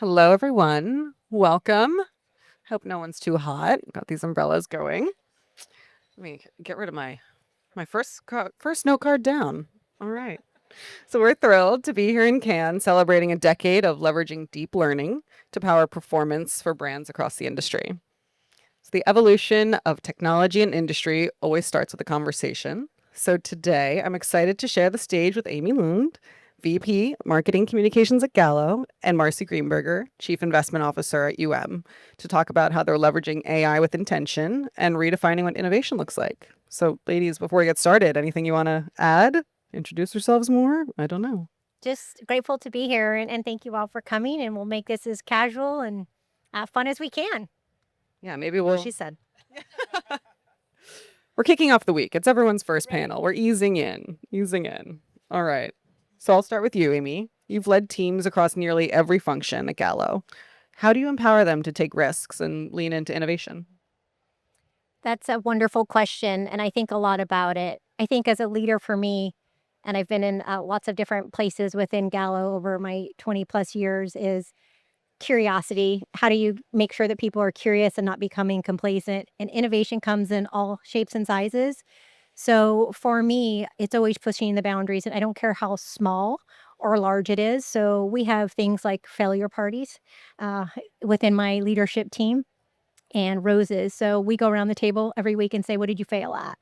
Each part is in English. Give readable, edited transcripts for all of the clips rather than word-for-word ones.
Hello, everyone. Welcome. Hope no one's too hot. Got these umbrellas going. Let me get rid of my first note card down. All right. So we're thrilled to be here in Cannes, celebrating a decade of leveraging deep learning to power performance for brands across the industry. So the evolution of technology and industry always starts with a conversation. So today, I'm excited to share the stage with Amy Lund, VP Marketing Communications at Gallo, and Marcy Greenberger, Chief Investment Officer at to talk about how they're leveraging AI with intention and redefining what innovation looks like. So, ladies, before we get started, anything you want to add? Introduce yourselves more? I don't know. Just grateful to be here and thank you all for coming, and we'll make this as casual and fun as we can. Yeah, maybe Well, we'll. she said. We're kicking off the week. It's everyone's first panel. We're easing in, easing in. All right. So I'll start with you, Amy. You've led teams across nearly every function at Gallo. How do you empower them to take risks and lean into innovation? That's a wonderful question, and I think a lot about it. I think as a leader for me, and I've been in lots of different places within Gallo over my 20 plus years, is curiosity. How do you make sure that people are curious and not becoming complacent? And innovation comes in all shapes and sizes. So for me, it's always pushing the boundaries, and I don't care how small or large it is. So we have things like failure parties uh, within my leadership team and roses. So we go around the table every week and say, "What did you fail at?"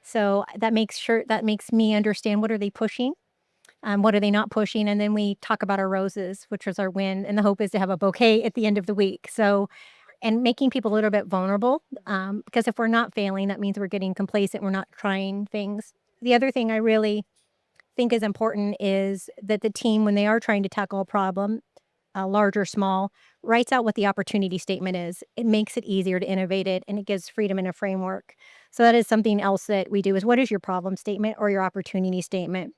So that makes me understand what are they pushing, what are they not pushing, and then we talk about our roses, which is our win, and the hope is to have a bouquet at the end of the week. So and making people a little bit vulnerable, because if we're not failing, that means we're getting complacent, we're not trying things. The other thing I really think is important is that the team, when they are trying to tackle a problem, large or small, writes out what the opportunity statement is. It makes it easier to innovate it, and it gives freedom in a framework. So that is something else that we do is what is your problem statement or your opportunity statement?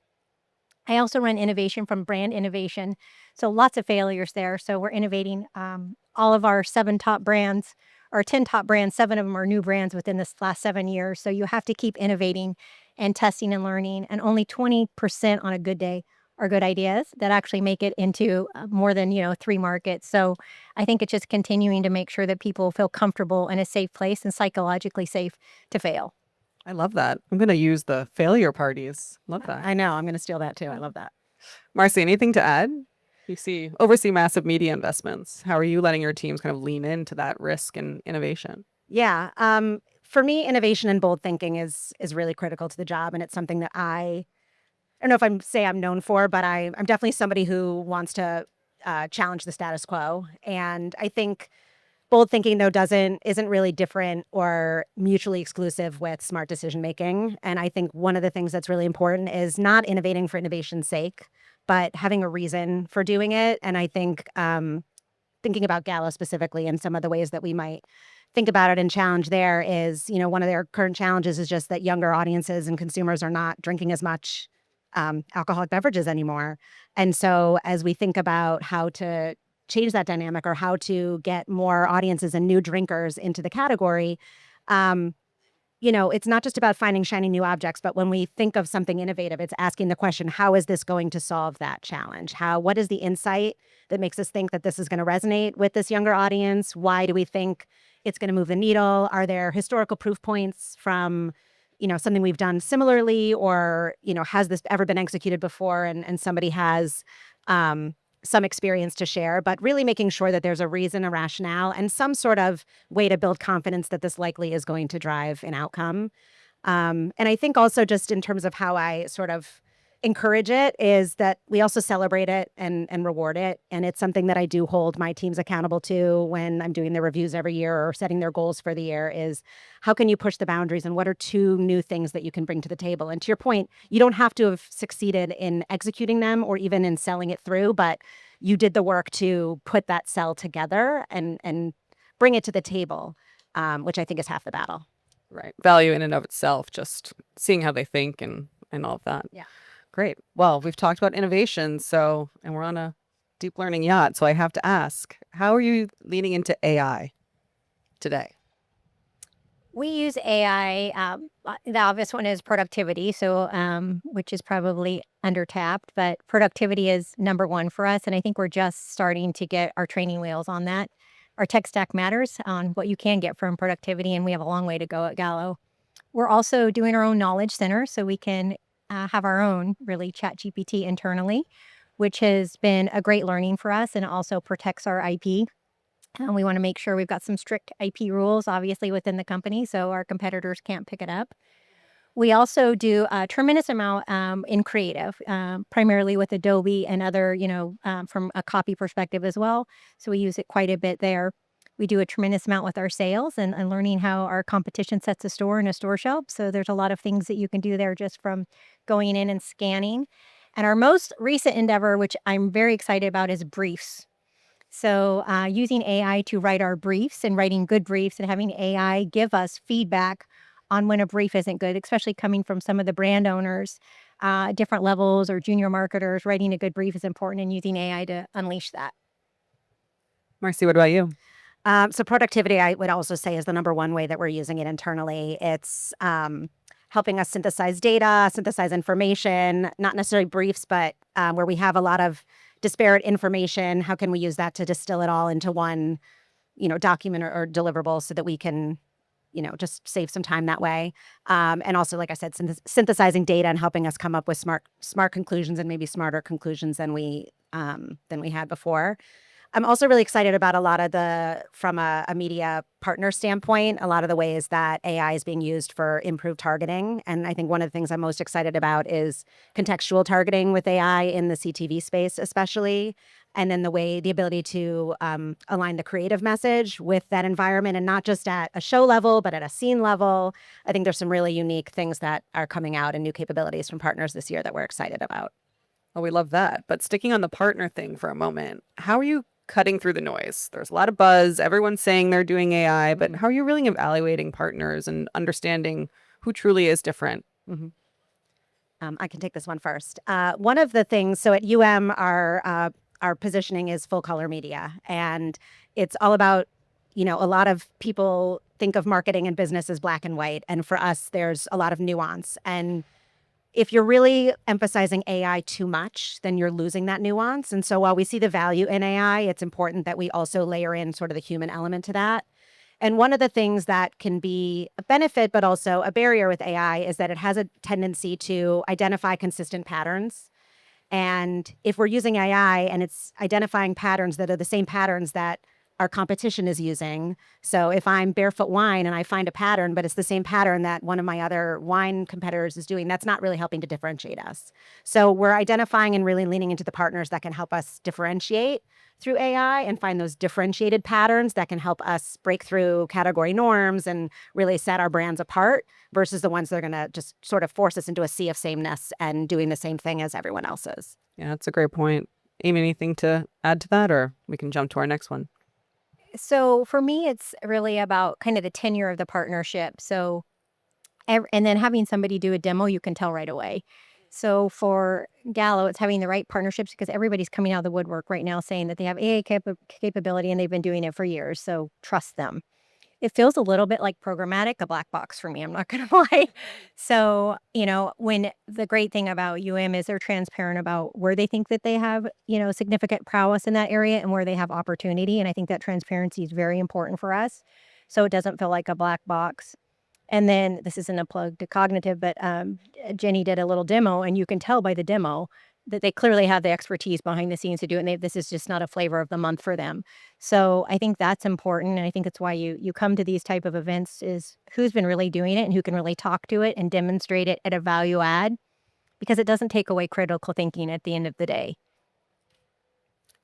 I also run innovation from brand innovation. So lots of failures there. So we're innovating all of our 7 top brands or 10 top brands, 7 of them are new brands within this last 7 years. So you have to keep innovating and testing and learning. And only 20% on a good day are good ideas that actually make it into more than, 3 markets. So I think it's just continuing to make sure that people feel comfortable in a safe place and psychologically safe to fail. I love that. I'm going to use the failure parties. Love that. I know. I'm going to steal that too. I love that. Marcy, anything to add? Oversee massive media investments. How are you letting your teams kind of lean into that risk and innovation? Yeah. For me, innovation and bold thinking is really critical to the job, and it's something that I don't know if I'm known for, but I'm definitely somebody who wants to challenge the status quo. And I think bold thinking though isn't really different or mutually exclusive with smart decision making. And I think one of the things that's really important is not innovating for innovation's sake, but having a reason for doing it. And I think thinking about Gallo specifically and some of the ways that we might think about it and challenge there is, one of their current challenges is just that younger audiences and consumers are not drinking as much alcoholic beverages anymore. And so as we think about how to change that dynamic or how to get more audiences and new drinkers into the category, um, it's not just about finding shiny new objects, but when we think of something innovative, it's asking the question, how is this going to solve that challenge? What is the insight that makes us think that this is going to resonate with this younger audience? Why do we think it's going to move the needle? Are there historical proof points from, something we've done similarly, or, has this ever been executed before and somebody has, some experience to share, but really making sure that there's a reason, a rationale, and some sort of way to build confidence that this likely is going to drive an outcome. And I think also just in terms of how I sort of encourage it is that we also celebrate it and reward it. And it's something that I do hold my teams accountable to when I'm doing their reviews every year or setting their goals for the year is how can you push the boundaries and what are 2 new things that you can bring to the table? And to your point, you don't have to have succeeded in executing them or even in selling it through, but you did the work to put that sell together and bring it to the table, which I think is half the battle. Right. Value in and of itself, just seeing how they think and all of that. Yeah. Great. Well, we've talked about innovation, and we're on a deep learning yacht. So I have to ask, how are you leaning into AI today? We use AI. The obvious one is productivity, so which is probably undertapped, but productivity is number one for us, and I think we're just starting to get our training wheels on that. Our tech stack matters on what you can get from productivity, and we have a long way to go at Gallo. We're also doing our own knowledge center, so we can have our own really chat GPT internally, which has been a great learning for us, and it also protects our IP. And we want to make sure we've got some strict IP rules, obviously, within the company, so our competitors can't pick it up. We also do a tremendous amount in creative, primarily with Adobe and other, from a copy perspective as well. So we use it quite a bit there. We do a tremendous amount with our sales and learning how our competition sets a store and a store shelf. So there's a lot of things that you can do there just from going in and scanning. And our most recent endeavor, which I'm very excited about, is briefs. So using AI to write our briefs and writing good briefs and having AI give us feedback on when a brief isn't good, especially coming from some of the brand owners, different levels or junior marketers, writing a good brief is important and using AI to unleash that. Marcy, what about you? So productivity, I would also say, is the number one way that we're using it internally. It's helping us synthesize data, synthesize information, not necessarily briefs, but where we have a lot of disparate information. How can we use that to distill it all into one, document or deliverable so that we can, just save some time that way. And also, like I said, synthesizing data and helping us come up with smart conclusions and maybe smarter conclusions than we had before. I'm also really excited about a lot of from a media partner standpoint, a lot of the ways that AI is being used for improved targeting. And I think one of the things I'm most excited about is contextual targeting with AI in the CTV space, especially. And then the ability to align the creative message with that environment, and not just at a show level, but at a scene level. I think there's some really unique things that are coming out and new capabilities from partners this year that we're excited about. Oh, we love that. But sticking on the partner thing for a moment, how are you cutting through the noise? There's a lot of buzz. Everyone's saying they're doing AI, but how are you really evaluating partners and understanding who truly is different? Mm-hmm. I can take this one first. One of the things, so at our positioning is full color media, and it's all about, a lot of people think of marketing and business as black and white. And for us, there's a lot of nuance. And if you're really emphasizing AI too much, then you're losing that nuance. And so while we see the value in AI, it's important that we also layer in sort of the human element to that. And one of the things that can be a benefit, but also a barrier with AI, is that it has a tendency to identify consistent patterns. And if we're using AI and it's identifying patterns that are the same patterns that our competition is using. So if I'm Barefoot Wine and I find a pattern, but it's the same pattern that one of my other wine competitors is doing, that's not really helping to differentiate us. So we're identifying and really leaning into the partners that can help us differentiate through AI and find those differentiated patterns that can help us break through category norms and really set our brands apart, versus the ones that are going to just sort of force us into a sea of sameness and doing the same thing as everyone else is. Yeah, that's a great point. Amy, anything to add to that, or we can jump to our next one? So for me, it's really about kind of the tenure of the partnership. So, and then having somebody do a demo, you can tell right away. So for Gallo, it's having the right partnerships, because everybody's coming out of the woodwork right now saying that they have AI capability and they've been doing it for years. So trust them. It feels a little bit like programmatic, a black box for me. I'm not going to lie. So, when the great thing about is they're transparent about where they think that they have, significant prowess in that area and where they have opportunity. And I think that transparency is very important for us. So it doesn't feel like a black box. And then this isn't a plug to Cognitiv, but Jenny did a little demo, and you can tell by the demo that they clearly have the expertise behind the scenes to do it. And this is just not a flavor of the month for them. So I think that's important. And I think it's why you come to these type of events, is who's been really doing it and who can really talk to it and demonstrate it at a value add, because it doesn't take away critical thinking at the end of the day.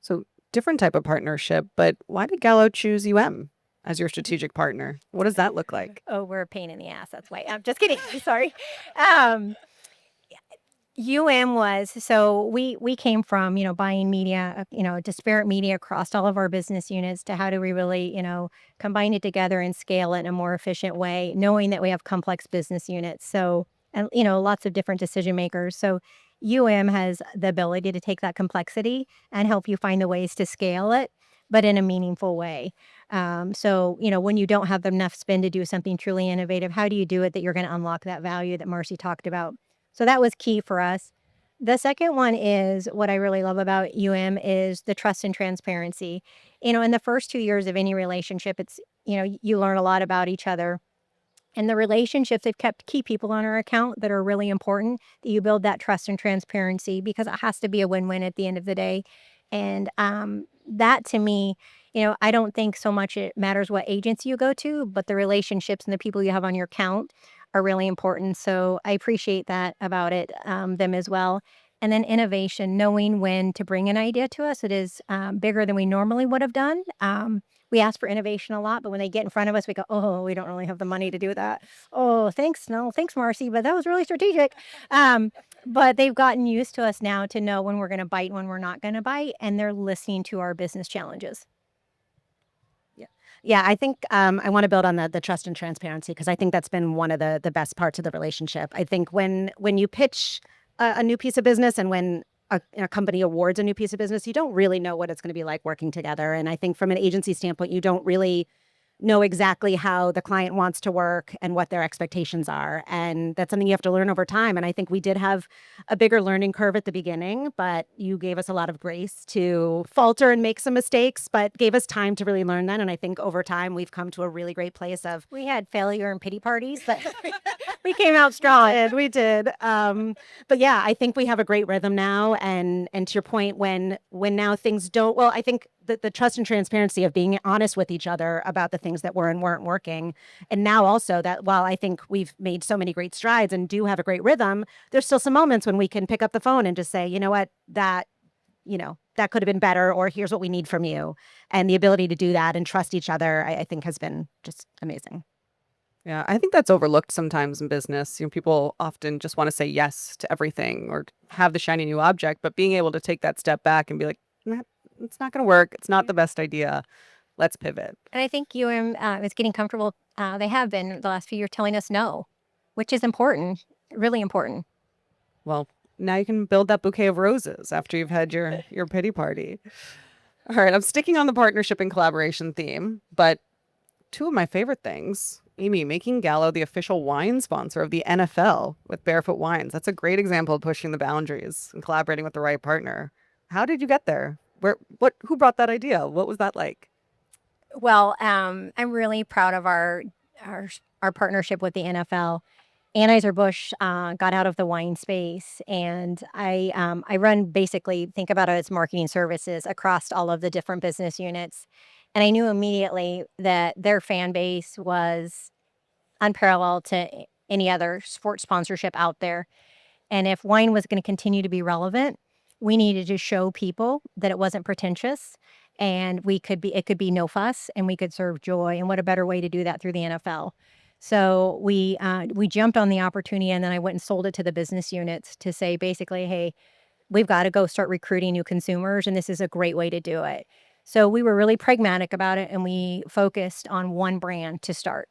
So different type of partnership, but why did Gallo choose as your strategic partner? What does that look like? Oh, we're a pain in the ass. That's why. I'm just kidding. Sorry. was, so we came from, buying media, disparate media across all of our business units, to how do we really, combine it together and scale it in a more efficient way, knowing that we have complex business units. So, and, lots of different decision makers. So has the ability to take that complexity and help you find the ways to scale it. but in a meaningful way. So, when you don't have enough spend to do something truly innovative, how do you do it that you're going to unlock that value that Marcy talked about? So that was key for us. The second one is what I really love about is the trust and transparency. In the first 2 years of any relationship, it's, you learn a lot about each other. And the relationships, they've kept key people on our account that are really important, that you build that trust and transparency because it has to be a win-win at the end of the day. And that to me, I don't think so much it matters what agency you go to, but the relationships and the people you have on your account are really important. So I appreciate that about them as well. And then innovation, knowing when to bring an idea to us. It is bigger than we normally would have done. We ask for innovation a lot, but when they get in front of us, we go, oh, we don't really have the money to do that. Oh, thanks. No, thanks, Marcy, but that was really strategic. But they've gotten used to us now to know when we're going to bite and when we're not going to bite, and they're listening to our business challenges. Yeah, I think I want to build on the trust and transparency because I think that's been one of the best parts of the relationship. I think when you pitch a new piece of business and when a company awards a new piece of business, you don't really know what it's going to be like working together. And I think from an agency standpoint, you don't really know exactly how the client wants to work and what their expectations are. And that's something you have to learn over time. And I think we did have a bigger learning curve at the beginning, but you gave us a lot of grace to falter and make some mistakes, but gave us time to really learn that. And I think over time, we've come to a really great place of We had failure and pity parties, but we came out strong. we did. But yeah, I think we have a great rhythm now. And to your point, when now things don't, well, I think the trust and transparency of being honest with each other about the things that were and weren't working. And now also that while I think we've made so many great strides and do have a great rhythm, there's still some moments when we can pick up the phone and just say, you know what, that could have been better, or here's what we need from you. And the ability to do that and trust each other, I think has been just amazing. Yeah, I think that's overlooked sometimes in business. People often just want to say yes to everything or have the shiny new object, but being able to take that step back and be like, it's not going to work. It's not the best idea. Let's pivot. And I think is getting comfortable. They have been the last few years telling us no, which is important, really important. Well, now you can build that bouquet of roses after you've had your pity party. All right, I'm sticking on the partnership and collaboration theme, but two of my favorite things, Amy, making Gallo the official wine sponsor of the NFL with Barefoot Wines. That's a great example of pushing the boundaries and collaborating with the right partner. How did you get there? Who brought that idea? What was that like? Well, I'm really proud of our partnership with the NFL. Anheuser-Busch got out of the wine space, and I run basically, think about it as marketing services across all of the different business units. And I knew immediately that their fan base was unparalleled to any other sports sponsorship out there. And if wine was going to continue to be relevant, we needed to show people that it wasn't pretentious and it could be no fuss and we could serve joy. And what a better way to do that through the NFL. So we jumped on the opportunity, and then I went and sold it to the business units to say basically, hey, we've got to go start recruiting new consumers, and this is a great way to do it. So we were really pragmatic about it, and we focused on one brand to start.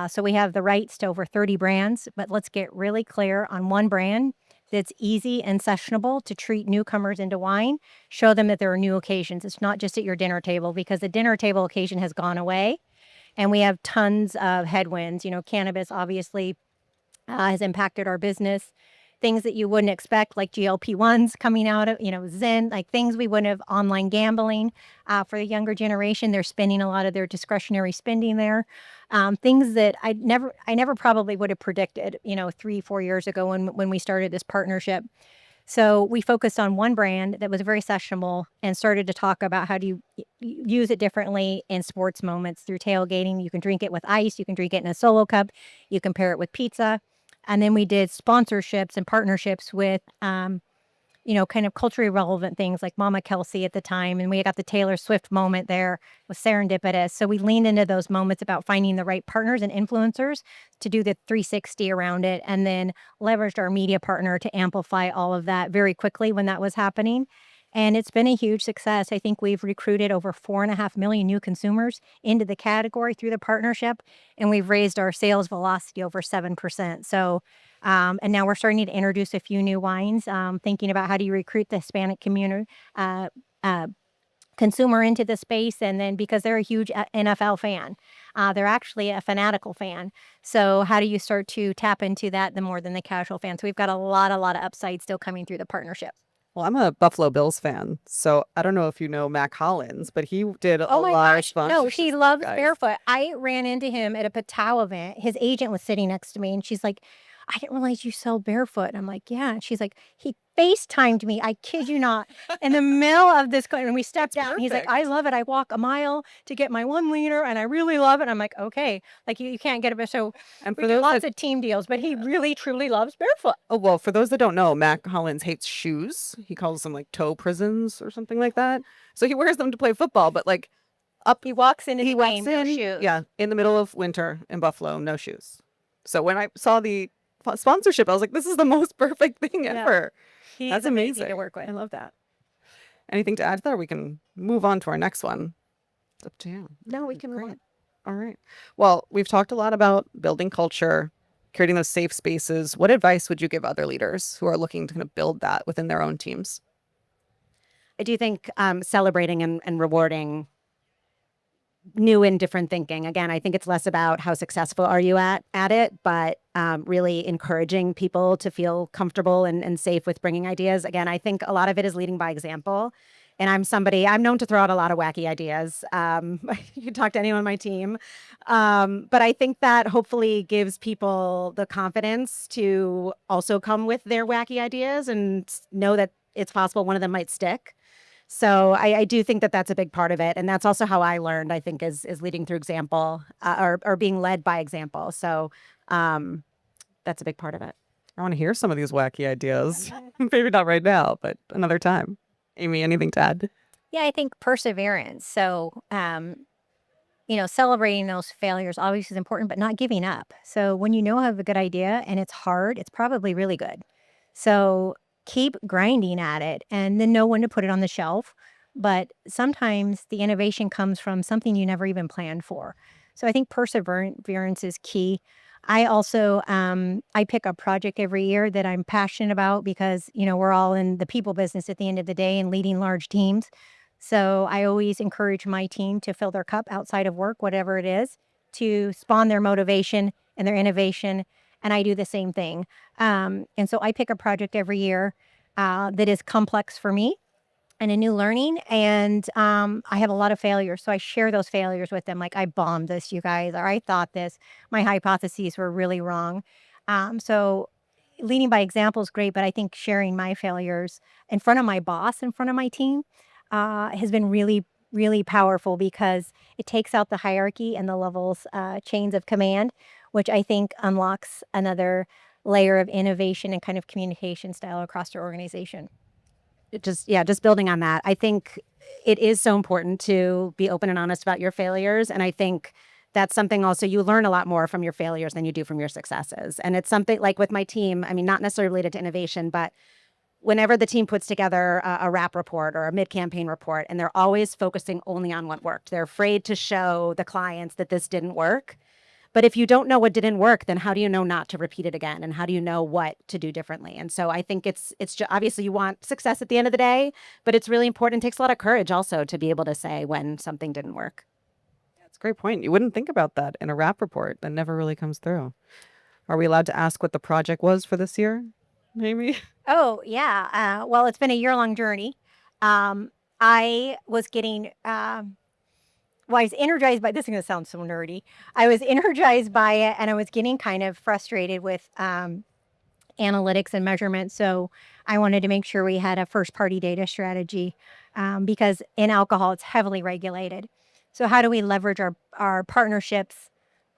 So we have the rights to over 30 brands, but let's get really clear on one brand that's easy and sessionable to treat newcomers into wine, show them that there are new occasions. It's not just at your dinner table, because the dinner table occasion has gone away, and we have tons of headwinds. Cannabis obviously has impacted our business. Things that you wouldn't expect, like GLP-1s coming out of, Zen, like things we wouldn't have, online gambling. For the younger generation, they're spending a lot of their discretionary spending there. Things that I never probably would have predicted, 3-4 years ago when we started this partnership. So we focused on one brand that was very sessionable and started to talk about how do you use it differently in sports moments through tailgating. You can drink it with ice. You can drink it in a solo cup. You can pair it with pizza. And then we did sponsorships and partnerships with, kind of culturally relevant things like Mama Kelsey at the time. And we got the Taylor Swift moment there. It was serendipitous. So we leaned into those moments about finding the right partners and influencers to do the 360 around it, and then leveraged our media partner to amplify all of that very quickly when that was happening. And it's been a huge success. I think we've recruited over 4.5 million new consumers into the category through the partnership, and we've raised our sales velocity over 7%. So, and now we're starting to introduce a few new wines, thinking about how do you recruit the Hispanic consumer into the space, and then because they're a huge NFL fan, they're actually a fanatical fan. So how do you start to tap into that the more than the casual fan? So we've got a lot of upside still coming through the partnership. Well, I'm a Buffalo Bills fan, so I don't know if you know Mac Hollins, but he did a Oh my lot of gosh. No, he sponsorships, loves guys. barefoot. I ran into him at a Patow event. His agent was sitting next to me and she's like, I didn't realize you sell barefoot. And I'm like, yeah. And she's like, he FaceTimed me. I kid you not. In the middle of this, and we stepped That's down. And he's like, perfect. I love it. I walk a mile to get my 1 liter and I really love it. And I'm like, okay. Like you can't get it. So And we for get those lots that of team deals, but he really, truly loves barefoot. oh well, for those that don't know, Mac Hollins hates shoes. He calls them like toe prisons or something like that. So he wears them to play football, but like up He walks into he the walks game, no in, shoes. yeah, in the middle of winter in Buffalo, no shoes. So when I saw the sponsorship, I was like, this is the most perfect thing Yeah. ever. He's That's amazing to amazing. work with. I love that. Anything to add to that? Or we can move on to our next one. It's up to you. No, we can move Great. on. All right. Well, we've talked a lot about building culture, creating those safe spaces. What advice would you give other leaders who are looking to kind of build that within their own teams? I do think celebrating and rewarding new and different thinking. Again, I think it's less about how successful are you at it, but really encouraging people to feel comfortable and safe with bringing ideas. Again, I think a lot of it is leading by example. And I'm known to throw out a lot of wacky ideas. You can talk to anyone on my team. But I think that hopefully gives people the confidence to also come with their wacky ideas and know that it's possible one of them might stick. So I do think that that's a big part of it. And that's also how I learned, I think, is leading through example or being led by example. So that's a big part of it. I want to hear some of these wacky ideas. Maybe not right now, but another time. Amy, anything to add? Yeah, I think perseverance. So, celebrating those failures always is important, but not giving up. So when you know I have a good idea and it's hard, it's probably really good. So keep grinding at it and then know when to put it on the shelf. But sometimes the innovation comes from something you never even planned for. So I think perseverance is key. I also I pick a project every year that I'm passionate about because we're all in the people business at the end of the day and leading large teams. So I always encourage my team to fill their cup outside of work, whatever it is, to spawn their motivation and their innovation. And I do the same thing. And so I pick a project every year that is complex for me and a new learning. And I have a lot of failures. So I share those failures with them. Like, I bombed this, you guys, or I thought this. My hypotheses were really wrong. So leading by example is great, but I think sharing my failures in front of my boss, in front of my team, has been really, really powerful because it takes out the hierarchy and the levels, chains of command, which I think unlocks another layer of innovation and kind of communication style across your organization. Just building on that. I think it is so important to be open and honest about your failures. And I think that's something also you learn a lot more from your failures than you do from your successes. And it's something like with my team, I mean, not necessarily related to innovation, but whenever the team puts together a wrap report or a mid-campaign report, and they're always focusing only on what worked. They're afraid to show the clients that this didn't work. But if you don't know what didn't work, then how do you know not to repeat it again? And how do you know what to do differently? And so I think it's just, obviously you want success at the end of the day, but it's really important. It takes a lot of courage also to be able to say when something didn't work. That's a great point. You wouldn't think about that in a wrap report. That never really comes through. Are we allowed to ask what the project was for this year, Amy? Oh, yeah. Well, it's been a year-long journey. I was getting, I was energized by this. Is going to sound so nerdy. I was energized by it, and I was getting kind of frustrated with analytics and measurement. So I wanted to make sure we had a first-party data strategy because in alcohol, it's heavily regulated. So how do we leverage our partnerships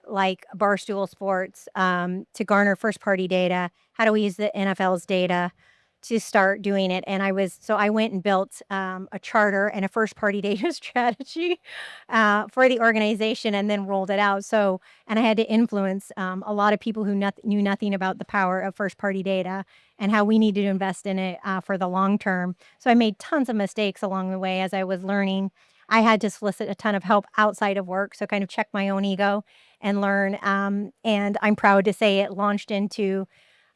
like Barstool Sports to garner first-party data? How do we use the NFL's data to start doing it? And I went and built a charter and a first-party data strategy for the organization and then rolled it out. And I had to influence a lot of people who knew nothing about the power of first-party data and how we needed to invest in it for the long term. So I made tons of mistakes along the way as I was learning. I had to solicit a ton of help outside of work, so kind of check my own ego and learn. And I'm proud to say it launched into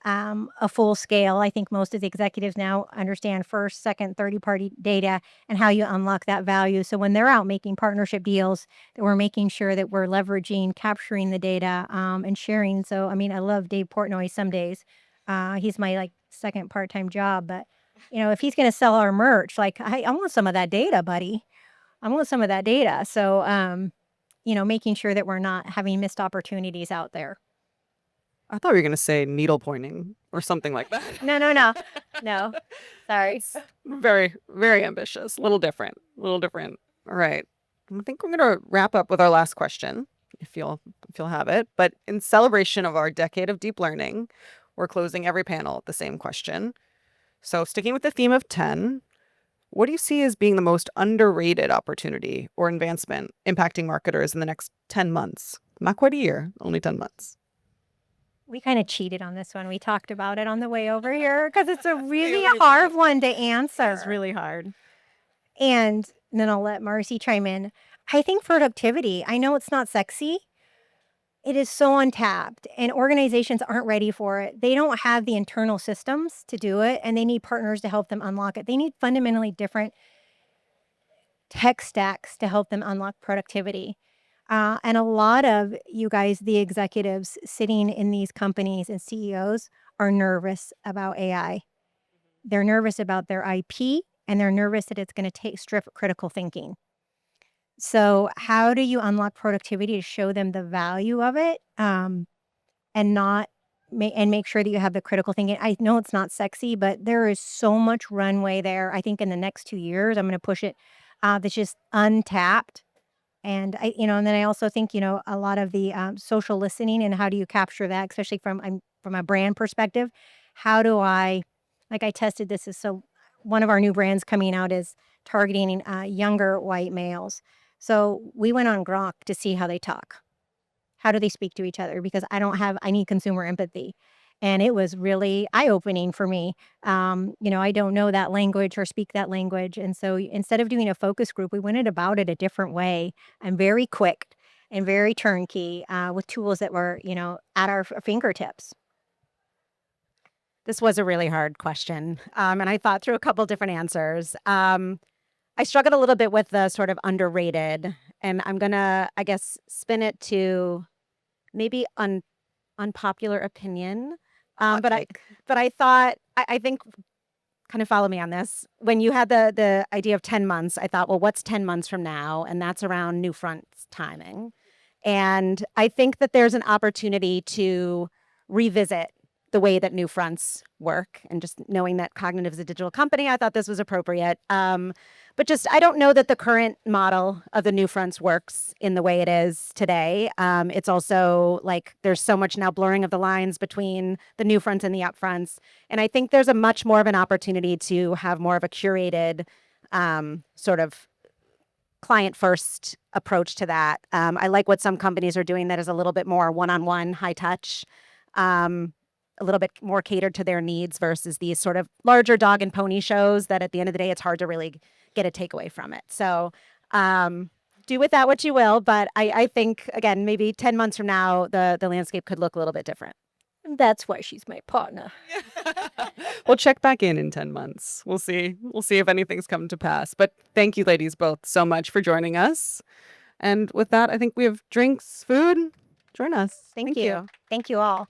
a full scale. I think most of the executives now understand first, second, third-party data and how you unlock that value. So when they're out making partnership deals, that we're making sure that we're leveraging, capturing the data, and sharing. So, I mean, I love Dave Portnoy some days. He's my like second part-time job, but if he's going to sell our merch, like I want some of that data, buddy. I want some of that data. So, making sure that we're not having missed opportunities out there. I thought you were going to say needle pointing or something like that. No. Sorry. Very, very ambitious. A little different. All right. I think we're going to wrap up with our last question, if you'll have it. But in celebration of our decade of deep learning, we're closing every panel with the same question. So sticking with the theme of 10, what do you see as being the most underrated opportunity or advancement impacting marketers in the next 10 months? Not quite a year, only 10 months. We kind of cheated on this one. We talked about it on the way over here because it's a really hard one to answer. It's really hard. And then I'll let Marcy chime in. I think productivity. I know it's not sexy. It is so untapped, and organizations aren't ready for it. They don't have the internal systems to do it, and they need partners to help them unlock it. They need fundamentally different tech stacks to help them unlock productivity. And a lot of you guys, the executives sitting in these companies and CEOs, are nervous about AI. They're nervous about their IP, and they're nervous that it's going to strip critical thinking. So how do you unlock productivity to show them the value of it, and make sure that you have the critical thinking? I know it's not sexy, but there is so much runway there. I think in the next 2 years, I'm going to push it. That's just untapped. And and then I also think, a lot of the social listening, and how do you capture that, especially from a brand perspective? How do I tested this. So one of our new brands coming out is targeting younger white males. So we went on Grok to see how they talk. How do they speak to each other? Because I need consumer empathy. And it was really eye-opening for me. I don't know that language or speak that language. And so instead of doing a focus group, we went about it a different way, and very quick and very turnkey, with tools that were, at our fingertips. This was a really hard question. And I thought through a couple different answers. I struggled a little bit with the sort of underrated, and I'm going to, I guess, spin it to maybe unpopular opinion. But I thought, I think, kind of follow me on this. When you had the idea of 10 months, I thought, well, what's 10 months from now? And that's around Newfront's timing. And I think that there's an opportunity to revisit the way that Newfronts work. And just knowing that Cognitiv is a digital company, I thought this was appropriate. But just, I don't know that the current model of the Newfronts works in the way it is today. It's also like there's so much now blurring of the lines between the Newfronts and the upfronts. And I think there's a much more of an opportunity to have more of a curated sort of client-first approach to that. I like what some companies are doing that is a little bit more one-on-one, high touch, a little bit more catered to their needs versus these sort of larger dog and pony shows that at the end of the day, it's hard to really get a takeaway from it. So do with that what you will. But I think, again, maybe 10 months from now, the landscape could look a little bit different. That's why she's my partner. We'll check back in 10 months. We'll see if anything's come to pass. But thank you, ladies, both so much for joining us. And with that, I think we have drinks, food. Join us. Thank you. Thank you all.